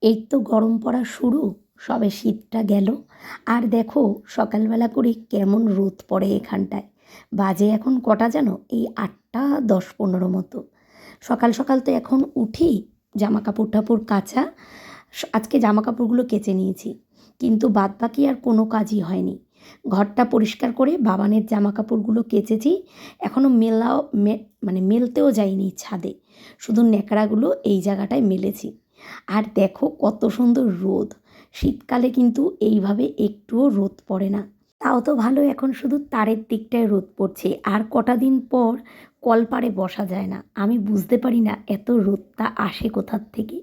এই তো গরম পড়া শুরু, সবে শীতটা গেল। আর দেখো সকালবেলা করে কেমন রোদ পড়ে এখানটায়। বাজে এখন কটা জানো? এই 8টা 10-15 মতো। সকাল সকাল তো এখন উঠি, জামা কাপড় টাপড় কাচা। আজকে জামা কাপড়গুলো কেচে নিয়েছি, কিন্তু বাদ বাকি আর কোনো কাজই হয়নি। ঘরটা পরিষ্কার করে বাবানের জামা কাপড়গুলো কেচেছি। এখনও মেলতেও যাইনি ছাদে, শুধু ন্যাকড়াগুলো এই জায়গাটায় মেলেছি। আর দেখো কত সুন্দর রোদ। শীতকালে কিন্তু এইভাবে একটুও রোদ পড়ে না। তাও তো ভালো, এখন শুধু তারের দিকটায় রোদ পড়ছে, আর কটা দিন পর কলপারে বসা যায় না। আমি বুঝতে পারি না এত রোদটা আসে কোথার থেকে।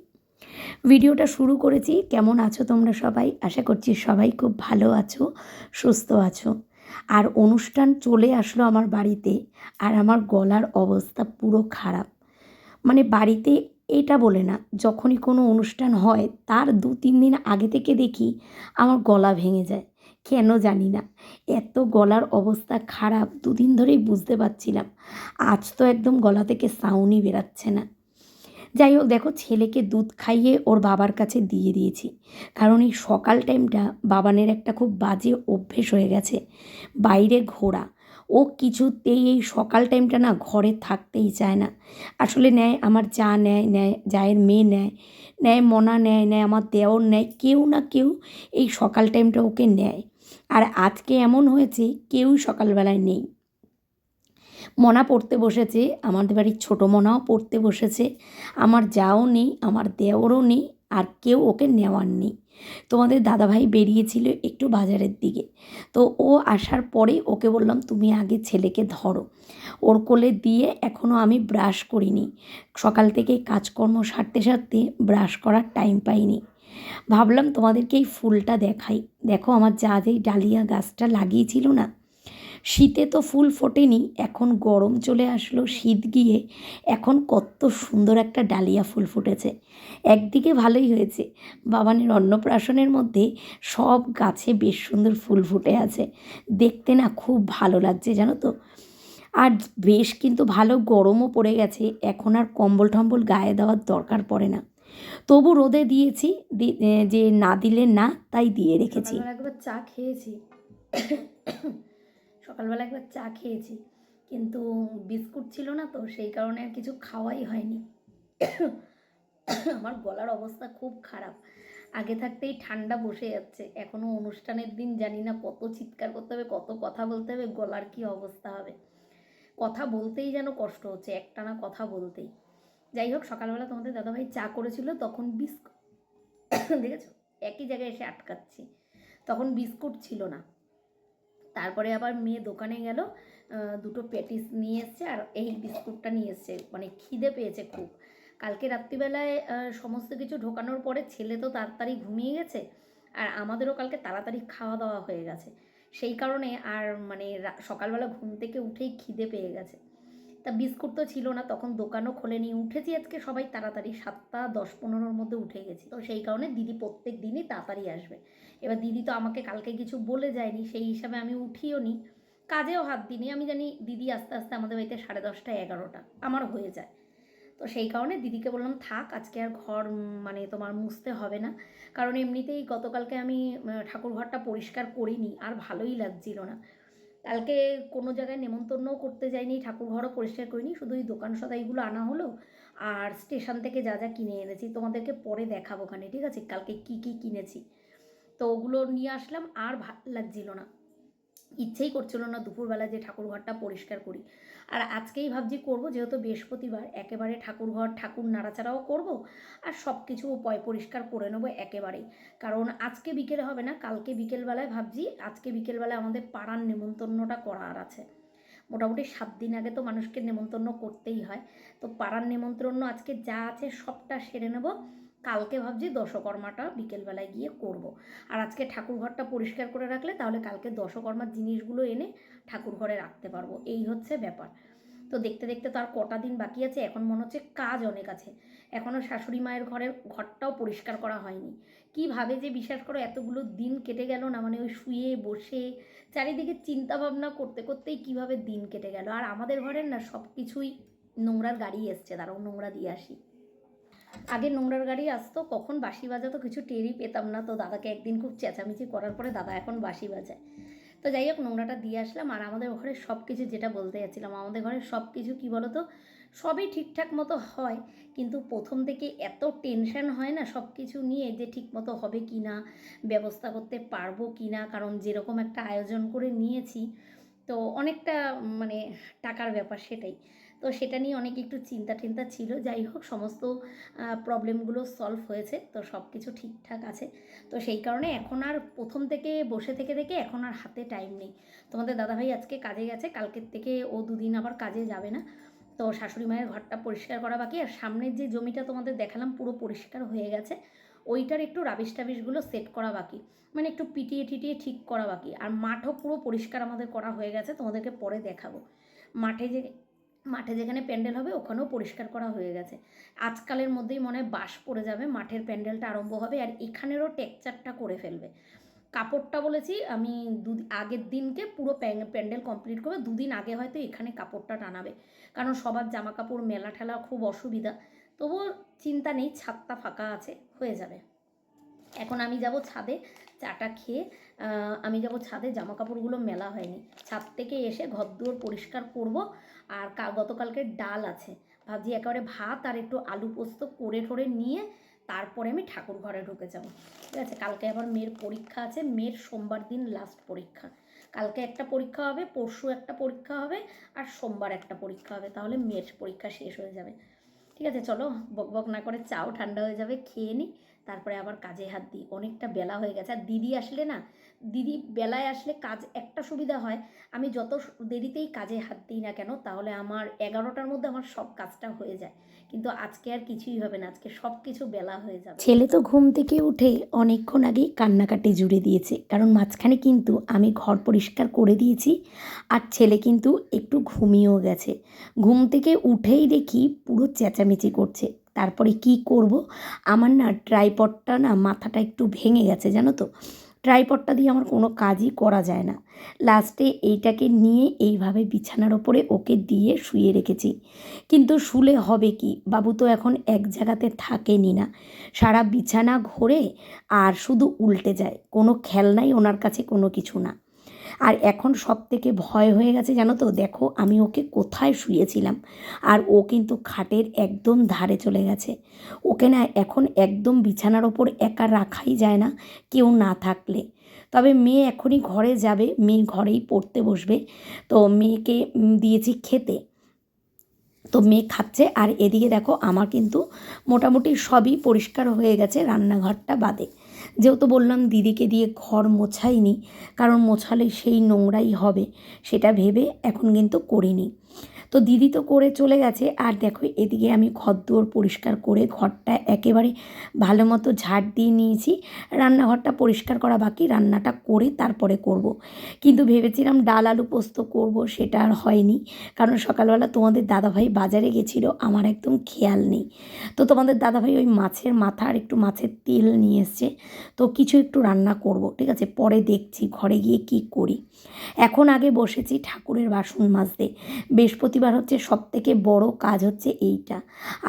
ভিডিওটা শুরু করেছি। কেমন আছো তোমরা সবাই? আশা করছি সবাই খুব ভালো আছো, সুস্থ আছো। আর অনুষ্ঠান চলে আসলো আমার বাড়িতে, আর আমার গলার অবস্থা পুরো খারাপ। মানে বাড়িতে এটা বলে না, যখনই কোনো অনুষ্ঠান হয় তার 2-3 দিন আগে থেকে দেখি আমার গলা ভেঙে যায়। কেন জানি না, এত গলার অবস্থা খারাপ 2 দিন ধরেই বুঝতে পারছিলাম। আজ তো একদম গলা থেকে সাউন্ডই বেরাচ্ছে না। যাই হোক, দেখো ছেলেকে দুধ খাইয়ে ওর বাবার কাছে দিয়ে দিয়েছি। কারণ এই সকাল টাইমটা বাবানের একটা খুব বাজে অভ্যেস হয়ে গেছে, বাইরে ঘোরা। ও কিছুতেই এই সকাল টাইমটা না ঘরে থাকতেই চায় না। আসলে নেয় আমার যা, নেয় জায়ের মেয়ে, নেয় মনা, নেয় আমার দেওর, নেয় কেউ না কেউ এই সকাল টাইমটা ওকে নেয়। আর আজকে এমন হয়েছে কেউই সকালবেলায় নেই। মনা পড়তে বসেছে, আমাদের বাড়ির ছোটো মনাও পড়তে বসেছে, আমার যাও নেই, আমার দেওরও নেই, আর কেউ ওকে নেওয়ার নেই। তোমাদের দাদাভাই বেরিয়েছিল একটু বাজারের দিকে, তো ও আসার পরেই ওকে বললাম তুমি আগে ছেলেকে ধরো। ওর কোলে দিয়ে এখনও আমি ব্রাশ করিনি। সকাল থেকে কাজকর্ম সারতে সারতে ব্রাশ করার টাইম পাইনি। ভাবলাম তোমাদেরকে এই ফুলটা দেখাই। দেখো আমার যা যেই ডালিয়া গাছটা লাগিয়েছিল না, শীতে তো ফুল ফোটেনি, এখন গরম চলে আসলো, শীত গিয়ে এখন কত সুন্দর একটা ডালিয়া ফুল ফুটেছে। একদিকে ভালোই হয়েছে, বাবানের অন্নপ্রাশনের মধ্যে সব গাছে বেশ সুন্দর ফুল ফুটে আছে। দেখতে না খুব ভালো লাগছে জানো তো। আর বেশ কিন্তু ভালো গরমও পড়ে গেছে, এখন আর কম্বল টম্বল গায়ে দেওয়ার দরকার পড়ে না। তবু রোদে দিয়েছি, যে না দিলে না, তাই দিয়ে রেখেছি। একবার চা খেয়েছি, সকালবেলা একবার চা খেয়েছি, কিন্তু বিস্কুট ছিল না তো সেই কারণে আর কিছু খাওয়াই হয়নি। আমার গলার অবস্থা খুব খারাপ, আগে থাকতেই ঠান্ডা বসে যাচ্ছে। এখনও অনুষ্ঠানের দিন, জানি না কত চিৎকার করতে হবে, কত কথা বলতে হবে, গলার কি অবস্থা হবে। কথা বলতেই যেন কষ্ট হচ্ছে, একটানা কথা বলতেই। যাই হোক, সকালবেলা তোমাদের দাদাভাই চা করেছিল, তখন বিস্কুট দেখেছো একই জায়গায় এসে আটকাচ্ছি, তখন বিস্কুট ছিল না। তারপরে আবার মেয়ে দোকানে গেল, দুটো প্যাটিস নিয়ে এসছে আর এই বিস্কুটটা নিয়ে এসছে। মানে খিদে পেয়েছে খুব। কালকে রাত্রিবেলায় সমস্ত কিছু ঢোকানোর পরে ছেলে তো তাড়াতাড়ি ঘুমিয়ে গেছে, আর আমাদেরও কালকে তাড়াতাড়ি খাওয়া দাওয়া হয়ে গেছে। সেই কারণে আর মানে সকালবেলা ঘুম থেকে উঠেই খিদে পেয়ে গেছে। তা বিস্কুট তো ছিল না, তখন দোকানও খোলেনি। উঠেছি আজকে সবাই তাড়াতাড়ি, 7টা 10-15-র মধ্যে উঠে গেছি, তো সেই কারণে দিদি প্রত্যেক দিনই তাড়াতাড়ি আসবে। এবার দিদি তো আমাকে কালকে কিছু বলে যায়নি, সেই হিসাবে আমি উঠিও নি, কাজেও হাত দিইনি। আমি জানি দিদি আস্তে আস্তে আমাদের বাড়িতে 10:30-11টা আমার হয়ে যায়। তো সেই কারণে দিদিকে বললাম থাক, আজকে আর ঘর মানে তোমার মুছতে হবে না। কারণ এমনিতেই গতকালকে আমি ঠাকুর ঘরটা পরিষ্কার করিনি, আর ভালোই লাগছিল না। কালকে কোনো জায়গায় নেমন্তন্নও করতে যাইনি, ঠাকুর ঘরও পরিষ্কার করিনি, শুধু ওই দোকান সদাইগুলো আনা হলো। আর স্টেশন থেকে যা যা কিনে এনেছি তোমাদেরকে পরে দেখাবো ওখানে, ঠিক আছে, কালকে কি কি কিনেছি। তো ওগুলো নিয়ে আসলাম, আর ভালো লাগছিল না, ইচ্ছেই করছিল না দুপুরবেলা যে ঠাকুর ঘরটা পরিষ্কার করি। আর আজকেই ভাবছি করব, যেহেতু বৃহস্পতিবার, একেবারে ঠাকুর ঘর ঠাকুর নাড়াচাড়াও করব, আর সব কিছু পরিষ্কার করে নেবো একেবারেই। কারণ আজকে বিকেলে হবে না, কালকে বিকেলবেলায় ভাবছি, আজকে বিকেলবেলায় আমাদের পাড়ার নেমন্তন্নটা করার আছে। মোটামুটি 7 দিন আগে তো মানুষকে নেমন্তন্ন করতেই হয়। তো পাড়ার নেমন্তন্ন আজকে যা আছে সবটা সেরে নেব, কালকে ভাবছি দশকর্মাটা বিকেলবেলায় গিয়ে করব। আর আজকে ঠাকুর ঘরটা পরিষ্কার করে রাখলে তাহলে কালকে দশকর্মার জিনিসগুলো এনে ঠাকুর ঘরে রাখতে পারবো, এই হচ্ছে ব্যাপার। তো দেখতে দেখতে তো আর কটা দিন বাকি আছে, এখন মনে হচ্ছে কাজ অনেক আছে। এখনও শাশুড়ি মায়ের ঘরটাও পরিষ্কার করা হয়নি। কীভাবে যে বিশ্বাস করো এতগুলো দিন কেটে গেল না, মানে ওই শুয়ে বসে চারিদিকে চিন্তা ভাবনা করতে করতেই কীভাবে দিন কেটে গেল। আর আমাদের ঘরের না সব কিছুই নোংরার গাড়ি এসছে, দাঁড়াও নোংরা দিয়ে আসি। আগে নোংরার গাড়ি আসতো, কখন বাঁশি বাজাতো কিছু টেরই পেতাম না। তো দাদাকে একদিন খুব চেঁচামেচি করার পরে দাদা এখন বাঁশি বাজায়। তো যাই হোক, নোংরাটা দিয়ে আসলাম। আর আমাদের ঘরে সব কিছু, যেটা বলতে যাচ্ছিলাম, আমাদের ঘরে সব কিছু কী বলো তো, সবই ঠিকঠাক মতো হয়, কিন্তু প্রথম থেকে এত টেনশন হয় না সব কিছু নিয়ে, যে ঠিক মতো হবে কি না, ব্যবস্থা করতে পারবো কি না, কারণ যেরকম একটা আয়োজন করে নিয়েছি, তো অনেকটা মানে টাকার ব্যাপার, সেটাই। তো সেটা নিয়ে অনেক একটু চিন্তা টিন্তা ছিল। যাই হোক, সমস্ত প্রবলেমগুলো সলভ হয়েছে, তো সব কিছু ঠিকঠাক আছে। তো সেই কারণে এখন আর প্রথম থেকে বসে থেকে এখন আর হাতে টাইম নেই। তোমাদের দাদাভাই আজকে কাজে গেছে, কালকের থেকে ও দুদিন আবার কাজে যাবে না। তো শাশুড়ি মায়ের ঘরটা পরিষ্কার করা বাকি, আর সামনের যে জমিটা তোমাদের দেখালাম পুরো পরিষ্কার হয়ে গেছে, ওইটার একটু রাবিশ টাবিশগুলো সেট করা বাকি, মানে একটু পিটিয়ে টিটিয়ে ঠিক করা বাকি। আর মাঠও পুরো পরিষ্কার আমাদের করা হয়ে গেছে, তোমাদেরকে পরে দেখাবো। মাঠে যেখানে প্যান্ডেল হবে ওখানেও পরিষ্কার করা হয়ে গেছে। আজকালের মধ্যেই মনে হয় বাস পড়ে যাবে, মাঠের প্যান্ডেলটা আরম্ভ হবে, আর এখানেরও টেক্সচারটা করে ফেলবে। কাপড়টা বলেছি আমি আগের দিনকে পুরো প্যান্ডেল কমপ্লিট করবে, দুদিন আগে হয়তো এখানে কাপড়টা টানাবে, কারণ সবার জামা কাপড় মেলা ঠেলা খুব অসুবিধা। তবুও চিন্তা নেই, ছাদটা ফাঁকা আছে, হয়ে যাবে। এখন আমি যাব ছাদে, চাটা খেয়ে আমি যাব ছাদে, জামা কাপড়গুলো মেলা হয়নি, ছাদ থেকে এসে ঘরদুয়ার পরিষ্কার করব। আর গতকালকের ডাল আছে, ভাবছি একেবারে ভাত আর একটু আলু পোস্ত করে ঠোরে নিয়ে তারপরে আমি ঠাকুর ঘরে ঢুকে যাব। ঠিক আছে, কালকে আবার মেয়ের পরীক্ষা আছে, মেয়ের সোমবার দিন লাস্ট পরীক্ষা। কালকে একটা পরীক্ষা হবে, পরশু একটা পরীক্ষা হবে, আর সোমবার একটা পরীক্ষা হবে, তাহলে মেয়ের পরীক্ষা শেষ হয়ে যাবে। ঠিক আছে, চলো বক বক না করে, চাও ঠান্ডা হয়ে যাবে, খেয়ে নিই, তারপরে আবার কাজে হাত দিই। অনেকটা বেলা হয়ে গেছে। আর দিদি আসলে না, দিদি বেলায় আসলে কাজ একটা সুবিধা হয়, আমি যত দেরিতেই কাজে হাত দিই না কেন, তাহলে আমার 11টার মধ্যে আমার সব কাজটা হয়ে যায়। কিন্তু আজকে আর কিছুই হবে না, আজকে সব কিছু বেলা হয়ে যাবে। ছেলে তো ঘুম থেকে উঠে অনেকক্ষণ আগেই কান্নাকাটি জুড়ে দিয়েছে, কারণ মাঝখানে কিন্তু আমি ঘর পরিষ্কার করে দিয়েছি, আর ছেলে কিন্তু একটু ঘুমিয়েও গেছে। ঘুম থেকে উঠেই দেখি পুরো চেঁচামেচি করছে। তারপরে কি করব, আমার না ট্রাইপডটা না মাথাটা একটু ভেঙে গেছে, জানো তো। ট্রাইপডটা দিয়ে আমার কোনো কাজই করা যায় না। লাস্টে এইটাকে নিয়ে এইভাবে বিছানার ওপরে ওকে দিয়ে শুয়ে রেখেছি। কিন্তু শুলে হবে কি, বাবু তো এখন এক জায়গাতে থাকেনি না, সারা বিছানা ঘোরে আর শুধু উল্টে যায়, কোনো খেলনাই ওনার কাছে কোনো কিছু না। আর এখন সব থেকে ভয় হয়ে গেছে, জানো তো, দেখো আমি ওকে কোথায় শুয়েছিলাম, আর ও কিন্তু খাটের একদম ধারে চলে গেছে। ওকে না এখন একদম বিছানার ওপর একা রাখাই যায় না, কেউ না থাকলে। তবে মেয়ে এখনই ঘরে যাবে, মেয়ে ঘরেই পড়তে বসবে, তো মেয়েকে দিয়েছি খেতে, তো মেয়ে খাচ্ছে। আর এদিকে দেখো আমার কিন্তু মোটামুটি সবই পরিষ্কার হয়ে গেছে, রান্নাঘরটা বাদে। যেহেতু বললাম দিদিকে দিয়ে ঘর মোছাইনি, কারণ মোছালে সেই নোংরাই হবে, সেটা ভেবে এখন কিন্তু করিনি। তো দিদি তো করে চলে গেছে। আর দেখো এদিকে আমি ঘরদোর পরিষ্কার করে ঘরটা একেবারে ভালো মতো ঝাড় দিয়ে নিয়েছি, রান্নাঘরটা পরিষ্কার করা বাকি, রান্নাটা করে তারপরে করব। কিন্তু ভেবেছিলাম ডাল আলু পোস্ত করব, সেটা আর হয়নি, কারণ সকালবেলা তোমাদের দাদাভাই বাজারে গেছিলো, আমার একদম খেয়াল নেই। তো তোমাদের দাদাভাই ওই মাছের মাথা আর একটু মাছের তেল নিয়ে এসছে, তো কিছু একটু রান্না করব, ঠিক আছে, পরে দেখছি ঘরে গিয়ে কি করি। এখন আগে বসেছি ঠাকুরের বাসন মাজতে। বৃহস্পতিবার হচ্ছে সবথেকে বড় কাজ হচ্ছে এইটা।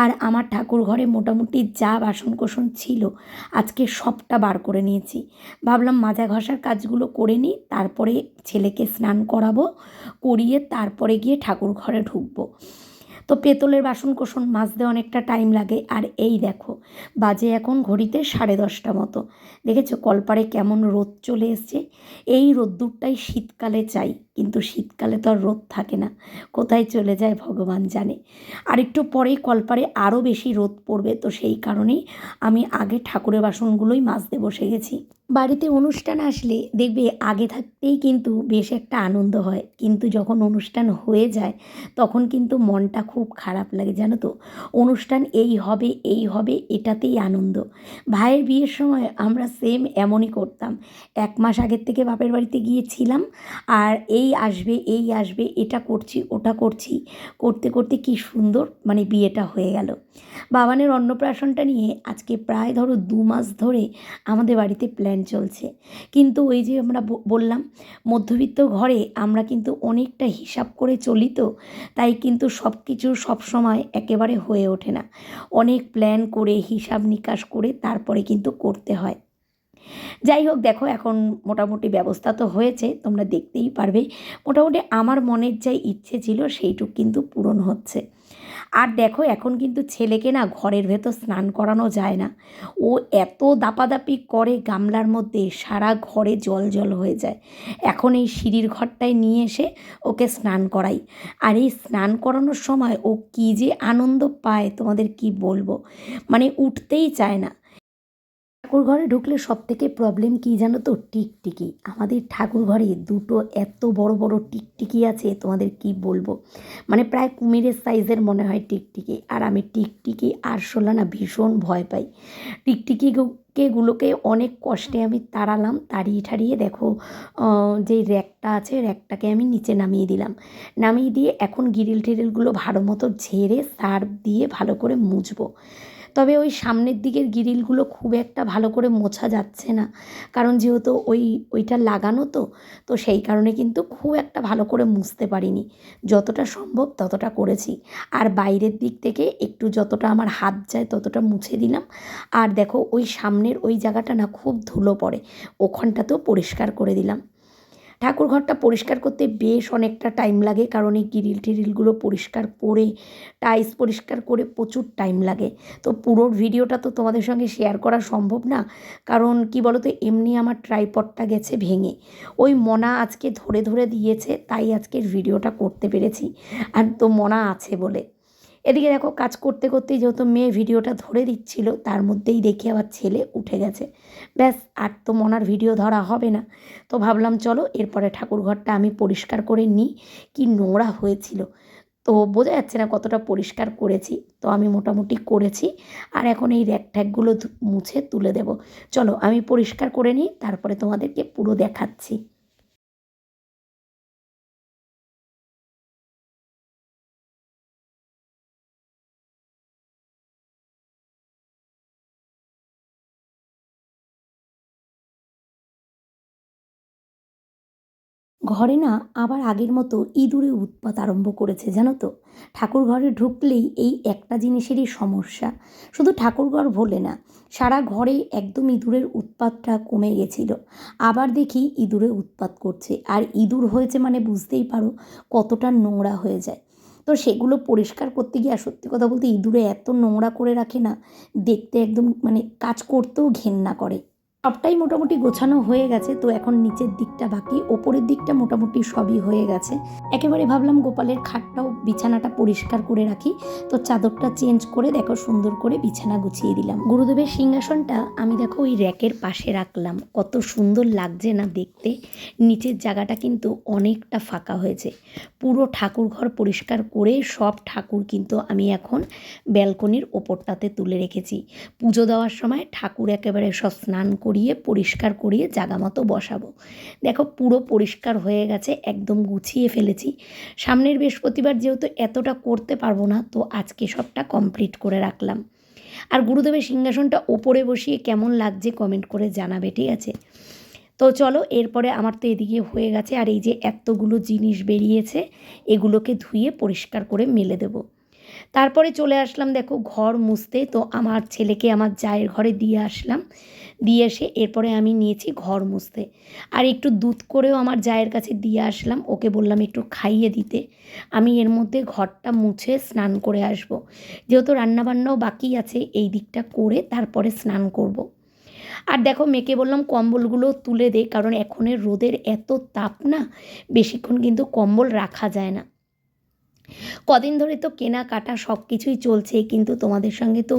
আর আমার ঠাকুর ঘরে মোটামুটি যা বাসনকোসন ছিল আজকে সবটা বার করে নিয়েছি। ভাবলাম মাজা ঘষার কাজগুলো করে নিই, তারপরে ছেলেকে স্নান করাবো, করিয়ে তারপরে গিয়ে ঠাকুর ঘরে ঢুকবো। তো পেতলের বাসনকোসন মাজতে অনেকটা টাইম লাগে। আর এই দেখো বাজে এখন ঘড়িতে 10:30 মতো। দেখেছো কলপারে কেমন রোদ চলে এসছে। এই রোদ্দুরটাই শীতকালে চাই, কিন্তু শীতকালে তো আর রোদ থাকে না, কোথায় চলে যায় ভগবান জানে। আর একটু পরেই কলপারে আরও বেশি রোদ পড়বে, তো সেই কারণেই আমি আগে ঠাকুরের বাসনগুলোই মাজতে বসে গেছি। বাড়িতে অনুষ্ঠান আসলে দেখবে আগে থাকতেই কিন্তু বেশ একটা আনন্দ হয়, কিন্তু যখন অনুষ্ঠান হয়ে যায় তখন কিন্তু মনটা খুব খারাপ লাগে, জানো তো। অনুষ্ঠান এই হবে এই হবে, এটাতেই আনন্দ। ভাইয়ের বিয়ের সময় আমরা সেম এমনই করতাম, 1 মাস আগের থেকে বাপের বাড়িতে গিয়েছিলাম, আর এই আসবে এই আসবে, এটা করছি ওটা করছি, করতে করতে কি সুন্দর মানে বিয়েটা হয়ে গেল। বাবানের অন্নপ্রাশনটা নিয়ে আজকে প্রায় ধরো 2 মাস ধরে আমাদের বাড়িতে প্ল্যান চলছে। কিন্তু ওই যে আমরা বললাম মধ্যবিত্ত ঘরে আমরা কিন্তু অনেকটা হিসাব করে চলি, তো তাই কিন্তু সব কিছু কিছু সব সময় একেবারে হয়ে ওঠে না, অনেক প্ল্যান করে হিসাব নিকাশ করে তারপরে কিন্তু করতে হয়। যাই হোক, দেখো এখন মোটামুটি ব্যবস্থা তো হয়েছে, তোমরা দেখতেই পারবে। মোটামুটি আমার মনের যা ইচ্ছে ছিল সেইটুক কিন্তু পূরণ হচ্ছে। আর দেখো এখন কিন্তু ছেলেকে না ঘরের ভেতর স্নান করানো যায় না, ও এত দাপাদাপি করে গামলার মধ্যে, সারা ঘরে জল জল হয়ে যায়। এখন এই সিঁড়ির ঘরটায় নিয়ে এসে ওকে স্নান করাই। আর এই স্নান করানোর সময় ও কী যে আনন্দ পায় তোমাদের কি বলবো, মানে উঠতেই চায় না। ঠাকুর ঘরে ঢুকলে সব থেকে প্রবলেম কী জানো তো, টিকটিকি। আমাদের ঠাকুর ঘরে দুটো এত বড় বড় টিকটিকি আছে, তোমাদের কি বলবো, মানে প্রায় কুমিরের সাইজের মনে হয় টিকটিকি। আর আমি টিকটিকি আরশোলা না ভীষণ ভয় পাই। টিকটিকিগুলোকে অনেক কষ্টে আমি তাড়ালাম, তাড়িয়ে ঠাড়িয়ে দেখো যেই র্যাকটা আছে র্যাকটাকে আমি নিচে নামিয়ে দিলাম। নামিয়ে দিয়ে এখন গিরিল টিরিলগুলো ভালো মতো ঝেড়ে সার্ফ দিয়ে ভালো করে মুছবো। তবে ওই সামনের দিকের গ্রিলগুলো খুব একটা ভালো করে মোছা যাচ্ছে না, কারণ যেহেতু ওইটা লাগানো তো, তো সেই কারণে কিন্তু খুব একটা ভালো করে মুছতে পারিনি। যতটা সম্ভব ততটা করেছি। আর বাইরের দিক থেকে একটু যতটা আমার হাত যায় ততটা মুছে দিলাম। আর দেখো ওই সামনের ওই জায়গাটা না খুব ধুলো পড়ে, ওখানটাতেও পরিষ্কার করে দিলাম। ঠাকুর ঘরটা পরিষ্কার করতে বেশ অনেকটা টাইম লাগে, কারণ এই গ্রিল টিরিলগুলো পরিষ্কার করে টাইলস পরিষ্কার করে প্রচুর টাইম লাগে। তো পুরো ভিডিওটা তো তোমাদের সঙ্গে শেয়ার করা সম্ভব না, কারণ কি বলো তো, এমনি আমার ট্রাইপডটা গেছে ভেঙে। ওই মনা আজকে ধরে ধরে দিয়েছে, তাই আজকের ভিডিওটা করতে পেরেছি, আর তো মনা আছে বলে। এদিকে দেখো কাজ করতে করতেই যেহেতু মেয়ে ভিডিওটা ধরে দিচ্ছিল, তার মধ্যেই দেখি আবার ছেলে উঠে গেছে। ব্যাস, আর তো মনার ভিডিও ধরা হবে না। তো ভাবলাম চলো এরপরে ঠাকুরঘরটা আমি পরিষ্কার করে নিই। কি নোংরা হয়েছিল, তো বোঝা যাচ্ছে না কতটা পরিষ্কার করেছি। তো আমি মোটামুটি করেছি। আর এখন এই র্যাক ট্যাকগুলো মুছে তুলে দেব। চলো আমি পরিষ্কার করে নিই, তারপরে তোমাদেরকে পুরো দেখাচ্ছি। ঘরে না আবার আগের মতো ইঁদুরে উৎপাত আরম্ভ করেছে, জানো তো। ঠাকুর ঘরে ঢুকলেই এই একটা জিনিসেরই সমস্যা। শুধু ঠাকুরঘর বলে না, সারা ঘরে একদম ইঁদুরের উৎপাতটা কমে গেছিল। আবার দেখি ইঁদুরে উৎপাত করছে, আর ইঁদুর হয়েছে মানে বুঝতেই পারো কতটা নোংরা হয়ে যায়। তো সেগুলো পরিষ্কার করতে গিয়ে, আর সত্যি কথা বলতে ইঁদুরে এত নোংরা করে রাখে না, দেখতে একদম মানে কাজ করতেও ঘেন্না করে। সবটাই মোটামুটি গোছানো হয়ে গেছে, তো এখন নিচের দিকটা বাকি, ওপরের দিকটা মোটামুটি সবই হয়ে গেছে। একেবারে ভাবলাম গোপালের খাটটাও বিছানাটা পরিষ্কার করে রাখি। তো চাদরটা চেঞ্জ করে দেখো সুন্দর করে বিছানা গুছিয়ে দিলাম। গুরুদেবের সিংহাসনটা আমি দেখো ওই র্যাকের পাশে রাখলাম, কত সুন্দর লাগছে না দেখতে। নিচের জায়গাটা কিন্তু অনেকটা ফাঁকা হয়েছে। পুরো ঠাকুর ঘর পরিষ্কার করে সব ঠাকুর কিন্তু আমি এখন ব্যালকনির ওপরটাতে তুলে রেখেছি। পুজো দেওয়ার সময় ঠাকুর একেবারে সব স্নান করিয়ে পরিষ্কার করিয়ে জাগা মতো বসাবো। দেখো পুরো পরিষ্কার হয়ে গেছে, একদম গুছিয়ে ফেলেছি। সামনের বৃহস্পতিবার যেহেতু এতটা করতে পারবো না, তো আজকে সবটা কমপ্লিট করে রাখলাম। আর গুরুদেবের সিংহাসনটা ওপরে বসিয়ে কেমন লাগছে কমেন্ট করে জানাবে, ঠিক আছে। তো চলো এরপরে আমার তো এদিকে হয়ে গেছে, আর এই যে এতগুলো জিনিস বেরিয়েছে এগুলোকে ধুয়ে পরিষ্কার করে মেলে দেবো। তারপরে চলে আসলাম দেখো ঘর মুছতে। তো আমার ছেলেকে আমার জায়ের ঘরে দিয়ে আসলাম, দিয়ে এসে এরপরে আমি নিয়েছি ঘর মুছতে। আর একটু দুধ করেও আমার জায়ের কাছে দিয়ে আসলাম, ওকে বললাম একটু খাইয়ে দিতে। আমি এর মধ্যে ঘরটা মুছে স্নান করে আসব, যেহেতু রান্নাবান্নাও বাকি আছে, এই দিকটা করে তারপরে স্নান করব। আর দেখো মেয়েকে বললাম কম্বলগুলো তুলে দে, কারণ এখনের রোদের এত তাপ না, বেশিক্ষণ কিন্তু কম্বল রাখা যায় না। কদিন ধরে তো কেনাকাটা সব কিছুই চলছে, কিন্তু তোমাদের সঙ্গে তো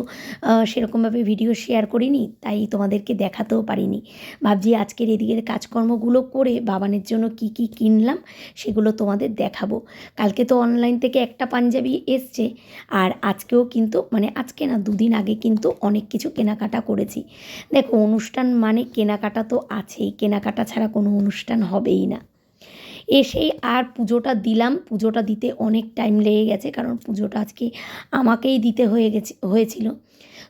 সেরকমভাবে ভিডিও শেয়ার করিনি, তাই তোমাদেরকে দেখাতেও পারিনি। ভাবছি আজকের এদিকের কাজকর্মগুলো করে বাবানের জন্য কি কি কিনলাম সেগুলো তোমাদের দেখাবো। কালকে তো অনলাইন থেকে একটা পাঞ্জাবি এসছে, আর আজকেও কিন্তু মানে আজকে না দুদিন আগে কিন্তু অনেক কিছু কেনাকাটা করেছি। দেখো অনুষ্ঠান মানে কেনাকাটা তো আছেই, কেনাকাটা ছাড়া কোনো অনুষ্ঠান হবেই না। এসেই আর পুজোটা দিলাম, পুজোটা দিতে অনেক টাইম লেগে গেছে, কারণ পুজোটা আজকে আমাকেই দিতে হয়েছিল।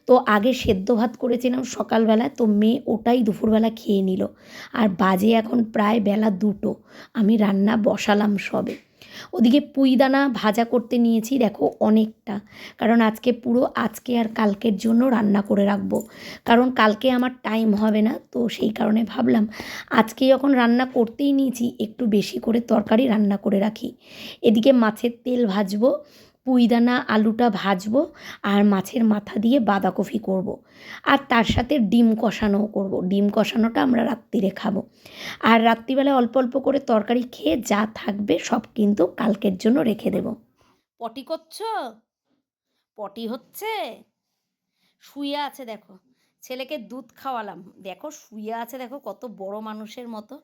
তো আগে সেদ্ধ ভাত করেছিলাম সকালবেলা, তো মেয়ে ওটাই দুপুরবেলা খেয়ে নিল। আর বাজে এখন প্রায় বেলা 2টো, আমি রান্না বসালাম সবে। ওদিকে পুঁইদানা ভাজা করতে নিয়েছি দেখো অনেকটা, কারণ আজকে আর কালকের জন্য রান্না করে রাখবো, কারণ কালকে আমার টাইম হবে না, তো সেই কারণে ভাবলাম আজকে যখন রান্না করতেই নিয়েছি একটু বেশি করে তরকারি রান্না করে রাখি। এদিকে মাছের তেল ভাজবো, পুঁইদানা আলুটা ভাজবো, আর মাছের মাথা দিয়ে বাঁধাকপি করব। আর তার সাথে ডিম কষানোও করব, ডিম কষানোটা আমরা রাত্রিরে খাবো। আর রাত্রিবেলা অল্প অল্প করে তরকারি খেয়ে যা থাকবে সব কিন্তু কালকের জন্য রেখে দেব। পটি করছো? পটি হচ্ছে? শুয়ে আছে দেখো, ছেলেকে দুধ খাওয়ালাম, দেখো শুয়ে আছে, দেখো কত বড় মানুষের মতো।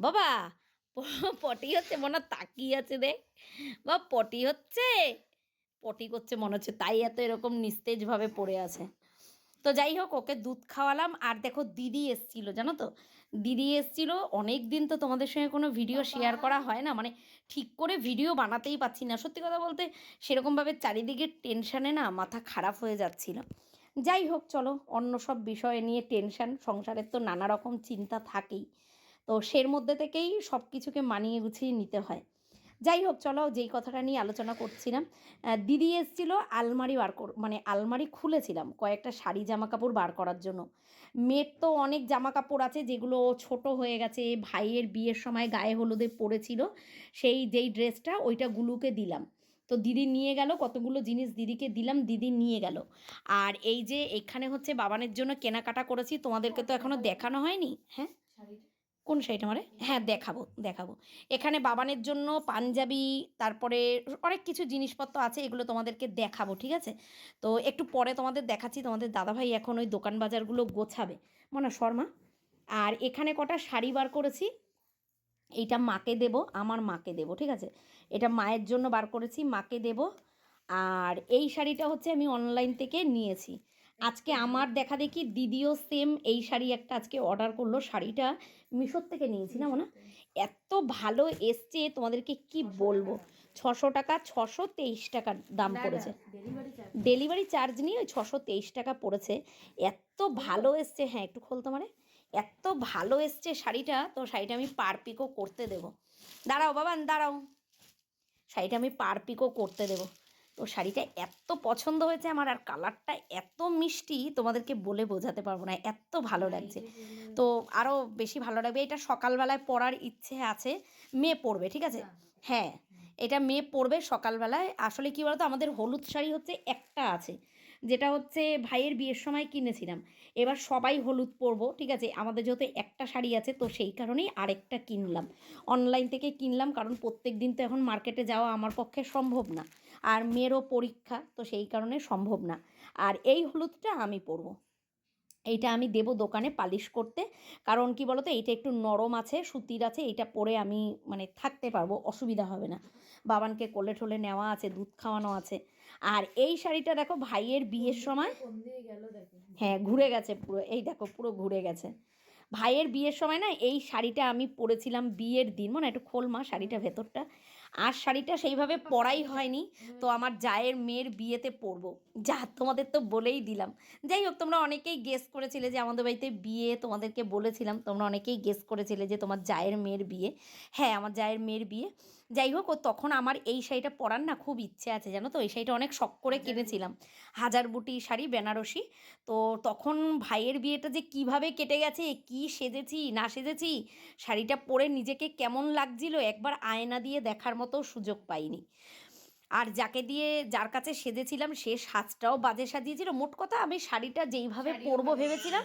বাবা পটি হচ্ছে মনে হয়, তাকিয়ে আছে দেখ, বা পটি হচ্ছে, পটি করছে মনে হচ্ছে, তাই এত এরকম নিস্তেজভাবে পড়ে আছে। তো যাই হোক, ওকে দুধ খাওয়ালাম। আর দেখো দিদি এসছিল, জানো তো, দিদি এসছিল। অনেক দিন তো তোমাদের সঙ্গে কোনো ভিডিও শেয়ার করা হয় না, মানে ঠিক করে ভিডিও বানাতেই পারছি না, সত্যি কথা বলতে সেরকমভাবে চারিদিকে টেনশানে না মাথা খারাপ হয়ে যাচ্ছিল। যাই হোক চলো, অন্য সব বিষয় নিয়ে টেনশান, সংসারের তো নানা রকম চিন্তা থাকেই, তো সের মধ্যে থেকেই সব কিছুকে মানিয়ে গুছিয়ে নিতে হয়। যাই হোক চলো, যেই কথাটা নিয়ে আলোচনা করছিলাম, দিদি এসেছিলো আলমারি মানে আলমারি খুলেছিলাম কয়েকটা শাড়ি জামা কাপড় বার করার জন্য। মেয়ের তো অনেক জামা কাপড় আছে যেগুলো ছোট হয়ে গেছে, ভাইয়ের বিয়ের সময় গায়ে হলুদে পরেছিল, যেই ড্রেসটা ওইটা গুলুকে দিলাম। তো দিদি নিয়ে গেল, কতগুলো জিনিস দিদিকে দিলাম, দিদি নিয়ে গেল। আর এই যে এখানে হচ্ছে বাবানের জন্য কেনাকাটা করেছি, তোমাদেরকে তো এখনও দেখানো হয়নি। হ্যাঁ, কোন শাড়িটা মারে? হ্যাঁ, দেখাবো দেখাবো। এখানে বাবানের জন্য পাঞ্জাবি, তারপরে অনেক কিছু জিনিসপত্র আছে, এগুলো তোমাদেরকে দেখাবো, ঠিক আছে? তো একটু পরে তোমাদের দেখাচ্ছি, তোমাদের দাদাভাই এখন ওই দোকান বাজারগুলো গোছাবে, মনে শর্মা। আর এখানে কটা শাড়ি বার করেছি, এইটা মাকে দেব, আমার মাকে দেব, ঠিক আছে? এটা মায়ের জন্য বার করেছি, মাকে দেব। আর এই শাড়িটা হচ্ছে আমি অনলাইন থেকে নিয়েছি। আজকে আমার দেখা দেখি দিদিও সেম এই শাড়ি একটা আজকে অর্ডার করলো, শাড়িটা মিশোর থেকে নিয়েছিলাম না, এত ভালো এসছে তোমাদেরকে কি বলবো। 600 টাকা, 623 টাকার দাম পড়েছে, ডেলিভারি চার্জ নিয়ে ওই 623 টাকা পড়েছে। এত ভালো এসছে, হ্যাঁ একটু খোলতো মানে, এত ভালো এসছে শাড়িটা, তো শাড়িটা আমি পার পিকও করতে দেবো। দাঁড়াও বাবা দাঁড়াও, শাড়িটা আমি পার পিকও করতে দেবো। তো শাড়িটা এত পছন্দ হয়েছে আমার, আর কালারটা এত মিষ্টি তোমাদেরকে বলে বোঝাতে পারবো না, এত ভালো লাগছে। তো আরও বেশি ভালো লাগবে, এটা সকালবেলায় পরার ইচ্ছে আছে, মেয়ে পরবে, ঠিক আছে? হ্যাঁ, এটা মেয়ে পরবে সকালবেলায়। আসলে কী বলতো, আমাদের হলুদ শাড়ি হচ্ছে একটা আছে, যেটা হচ্ছে ভাইয়ের বিয়ের সময় কিনেছিলাম। এবার সবাই হলুদ পরবো, ঠিক আছে? আমাদের যেহেতু একটা শাড়ি আছে, তো সেই কারণেই আরেকটা কিনলাম, অনলাইন থেকে কিনলাম, কারণ প্রত্যেক দিন তো এখন মার্কেটে যাওয়া আমার পক্ষে সম্ভব না, আর মেয়েরও পরীক্ষা, তো সেই কারণে সম্ভব না। আর এই হলুদটা আমি পরবো, এইটা আমি দেবো দোকানে পালিশ করতে, কারণ কি বলতো, এইটা একটু নরম আছে, সুতির আছে, এইটা পরে আমি মানে থাকতে পারবো, অসুবিধা হবে না। বাবানকে কোলে টোলে নেওয়া আছে, দুধ খাওয়ানো আছে। আর এই শাড়িটা দেখো ভাইয়ের বিয়ের সময়, হ্যাঁ ঘুরে গেছে পুরো, এই দেখো পুরো ঘুরে গেছে। ভাইয়ের বিয়ের সময় না এই শাড়িটা আমি পরেছিলাম বিয়ের দিন, মনে একটু খোল মা শাড়িটা ভেতরটা। আর শাড়িটা সেইভাবে পরাই হয়নি, তো আমার জায়ের মেয়ের বিয়েতে পরবো, যা তোমাদের তো বলেই দিলাম। যাই হোক, তোমরা অনেকেই গেস করেছিলে যে আমাদের বাড়িতে বিয়ে, তোমাদেরকে বলেছিলাম, তোমরা অনেকেই গেস করেছিলে যে তোমার জায়ের মেয়ের বিয়ে। হ্যাঁ, আমার জায়ের মেয়ের বিয়ে। যাই হোক, ও তখন আমার এই শাড়িটা পরার না খুব ইচ্ছে আছে, জানো তো, এই শাড়িটা অনেক শখ করে কিনেছিলাম, হাজার বুটি শাড়ি বেনারসি। তো তখন ভাইয়ের বিয়েটা যে কিভাবে কেটে গেছে, কি সেজেছি না সেজেছি, শাড়িটা পরে নিজেকে কেমন লাগছিল একবার আয়না দিয়ে দেখার মতো সুযোগ পাইনি। আর যার কাছে সেজেছিলাম সে সাজটাও বাজে সাজিয়েছিল, মোট কথা আমি শাড়িটা যেইভাবে পরবো ভেবেছিলাম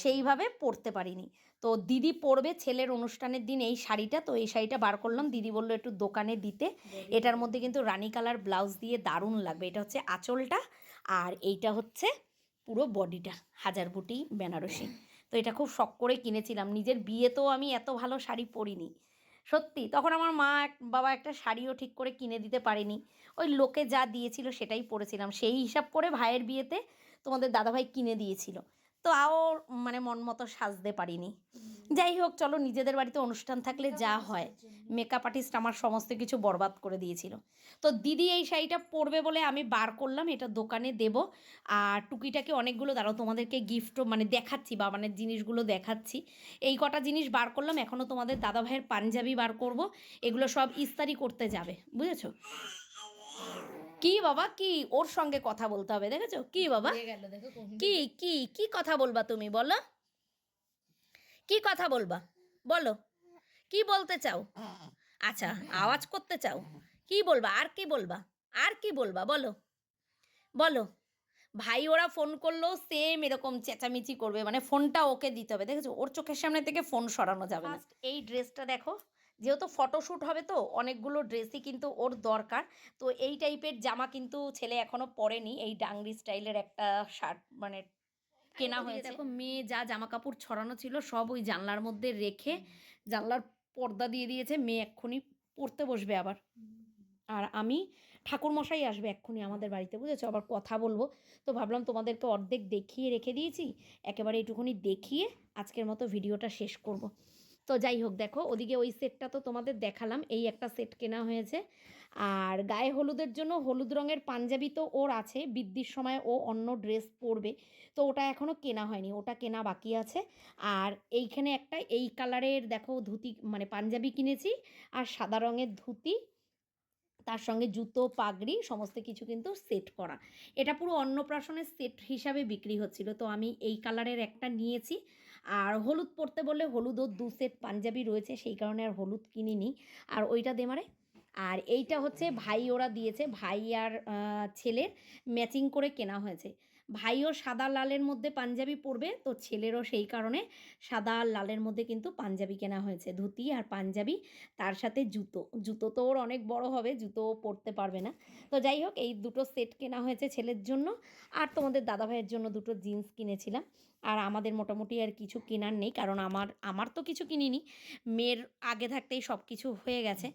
সেইভাবে পরতে পারিনি। তো দিদি পরবে ছেলের অনুষ্ঠানের দিন এই শাড়িটা, তো এই শাড়িটা বার করলাম, দিদি বললো একটু দোকানে দিতে। এটার মধ্যে কিন্তু রানী কালার ব্লাউজ দিয়ে দারুণ লাগবে, এটা হচ্ছে আঁচলটা, আর এইটা হচ্ছে পুরো বডিটা হাজার বুটি বেনারসি। তো এটা খুব শখ করে কিনেছিলাম, নিজের বিয়েতেও আমি এত ভালো শাড়ি পরিনি সত্যি। তখন আমার বাবা একটা শাড়িও ঠিক করে কিনে দিতে পারেনি, ওই লোকে যা দিয়েছিল সেটাই পরেছিলাম, সেই হিসাব করে ভাইয়ের বিয়েতে তোমাদের দাদাভাই কিনে দিয়েছিল, তো মানে মন মতো সাজতে পারিনি। যাই হোক, চলো, নিজেদের বাড়িতে অনুষ্ঠান থাকলে যা হয়, মেকআপ আর্টিস্ট আমার সমস্ত কিছু বরবাদ করে দিয়েছিল। তো দিদি এই শাড়িটা পরবে বলে আমি বার করলাম, এটা দোকানে দেব। আর টুকিটাকে অনেকগুলো, দাঁড়াও তোমাদেরকে গিফটও মানে দেখাচ্ছি, বা মানে জিনিসগুলো দেখাচ্ছি। এই কটা জিনিস বার করলাম, এখনও তোমাদের দাদাভাইয়ের পাঞ্জাবি বার করব। এগুলো সব ইস্তারি করতে যাবে, বুঝেছো? কি বাবা, কি ওর সঙ্গে কথা বলতে হবে, দেখেছো? কি বাবা, কি কি কি কথা বলবা তুমি, বলো? কি কথা বলবা, বলো? কি বলতে চাও? আচ্ছা, আওয়াজ করতে চাও? কি বলবা, আর কি বলবা, আর কি বলবা, বলো, বলো। ভাই ওরা ফোন করলেও সেম এরকম চেঁচামেচি করবে, মানে ফোনটা ওকে দিতে হবে, দেখেছো? ওর চোখের সামনে থেকে ফোন সরানো যাবে না। এই ড্রেসটা দেখো, যেহেতু ফটোশ্যুট হবে তো অনেকগুলো ড্রেসই কিন্তু ওর দরকার। তো এই টাইপের জামা কিন্তু ছেলে এখনো পরেনি, এই ডাংরি স্টাইলের একটা শার্ট মানে কেনা হয়েছে। দেখো, মেয়ে যা জামা কাপড় ছড়ানো ছিল সব ওই জানলার মধ্যে রেখে জানলার পর্দা দিয়ে দিয়েছে। মেয়ে এক্ষুনি পড়তে বসবে আবার। আর আমি, ঠাকুরমশাই আসবে এক্ষুনি আমাদের বাড়িতে, বুঝেছো? আবার কথা বলবো। তো ভাবলাম তোমাদেরকে অর্ধেক দেখিয়ে রেখে দিয়েছি, একেবারে এইটুকুনি দেখিয়ে আজকের মতো ভিডিওটা শেষ করব। তো যাই হোক, দেখো ওদিকে ওই সেটটা তো তোমাদের দেখালাম, এই একটা সেট কেনা হয়েছে। আর গায়ে হলুদের জন্য হলুদ রঙের পাঞ্জাবি তো ওর আছে, বৃদ্ধির সময় ও অন্য ড্রেস পরবে, তো ওটা এখনও কেনা হয়নি, ওটা কেনা বাকি আছে। আর এইখানে একটা এই কালারের দেখো ধুতি মানে পাঞ্জাবি কিনেছি, আর সাদা রঙের ধুতি, তার সঙ্গে জুতো পাগড়ি সমস্ত কিছু কিন্তু সেট করা। এটা পুরো অন্নপ্রাশনের সেট হিসাবে বিক্রি হচ্ছিল, তো আমি এই কালারের একটা নিয়েছি। আর হলুদ পরতে বললে হলুদও 2 সেট পাঞ্জাবি রয়েছে, সেই কারণে আর হলুদ কিনিনি। আর ওইটা দেমারে। আর এইটা হচ্ছে ভাই ওরা দিয়েছে, ভাই আর ছেলের ম্যাচিং করে কেনা হয়েছে। ভাইও সাদা লালের মধ্যে পাঞ্জাবি পরবে, তো ছেলেরও সেই কারণে সাদা আর লালের মধ্যে কিন্তু পাঞ্জাবি কেনা হয়েছে, ধুতি আর পাঞ্জাবি, তার সাথে জুতো। জুতো তো ওর অনেক বড় হবে, জুতো পরতে পারবে না। তো যাই হোক, এই দুটো সেট কেনা হয়েছে ছেলের জন্য। আর তোমাদের দাদাভাইয়ের জন্য দুটো জিন্স কিনেছিলাম। আর আমাদের মোটামুটি আর কিছু কেনার নেই, কারণ আমার তো কিছু কিনিনি, মেয়ের আগে থাকতেই সব কিছু হয়ে গেছে।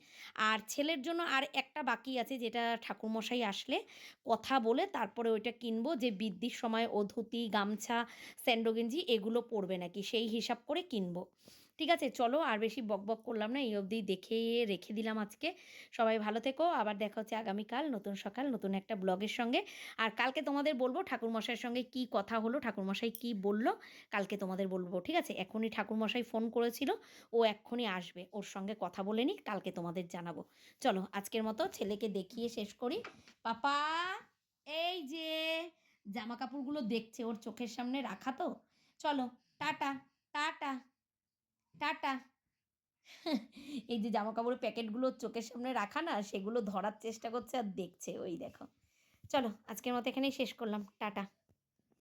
আর ছেলের জন্য আর একটা বাকি আছে, যেটা ঠাকুরমশাই আসলে কথা বলে তারপরে ওইটা কিনবো, যে বৃদ্ধির সময় ও ধুতি গামছা স্যান্ডো গেঞ্জি এগুলো পরবে নাকি, সেই হিসাব করে কিনবো। ঠিক আছে, চলো আর বেশি বকবক করলাম না, এই অবধি দেখে রেখে দিলাম আজকে। সবাই ভালো থেকো, আবার দেখা হচ্ছে আগামীকাল নতুন সকাল নতুন একটা ব্লগের সঙ্গে। আর কালকে তোমাদের বলবো ঠাকুরমশাইয়ের সঙ্গে কি কথা হলো, ঠাকুরমশাই কি বলল, কালকে তোমাদের বলবো। ঠিক আছে, এখনই ঠাকুরমশাই ফোন করেছিল, ও এক্ষুনি আসবে, ওর সঙ্গে কথা বলে নিই, কালকে তোমাদের জানাবো। চলো আজকের মতো ছেলেকে দেখিয়ে শেষ করি। পাপা, এই যে জামা কাপড়গুলো দেখছে, ওর চোখের সামনে রাখা তো। চলো, টাটা, টাটা, টাটা। এই যে জামা কাপড়ের প্যাকেটগুলো চোখের সামনে রাখা না, সেগুলো ধরার চেষ্টা করছে আর দেখছে, ওই দেখো। চলো আজকের মতো এখানেই শেষ করলাম, টাটা।